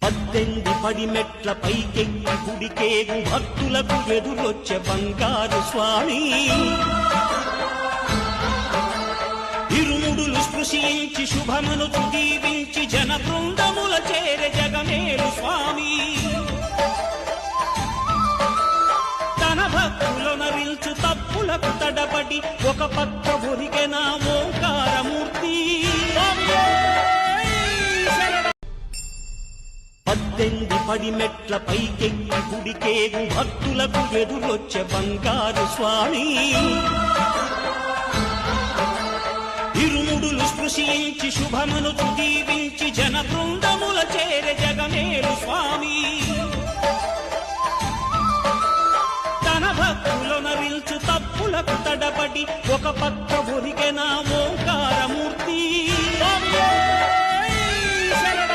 18 పడిమెట్ల పైకెక్కి గుడికేగు భక్తులకు ఎదురొచ్చే బంగారు స్వామి. ఇరుముడులు స్పృశించి శుభమును దీవించి జన బృందముల చేరే జగమేలు స్వామి. తన భక్తులు నరిల్చు తప్పులకు తడబడి ఒక పక్క ఒరిగెన ఓంకారమూర్తి. 18 పడిమెట్ల పైకెక్కి గుడికేగు భక్తులకు ఎదురొచ్చే బంగారు స్వామి. ఇరుముడులు స్పృశించి శుభమును దీవించి జన బృందముల చేరే జగమేలు స్వామి. తన భక్తులు నరిల్చు తప్పులకు తడబడి ఒక పక్క ఒరిగెన ఓంకారమూర్తి.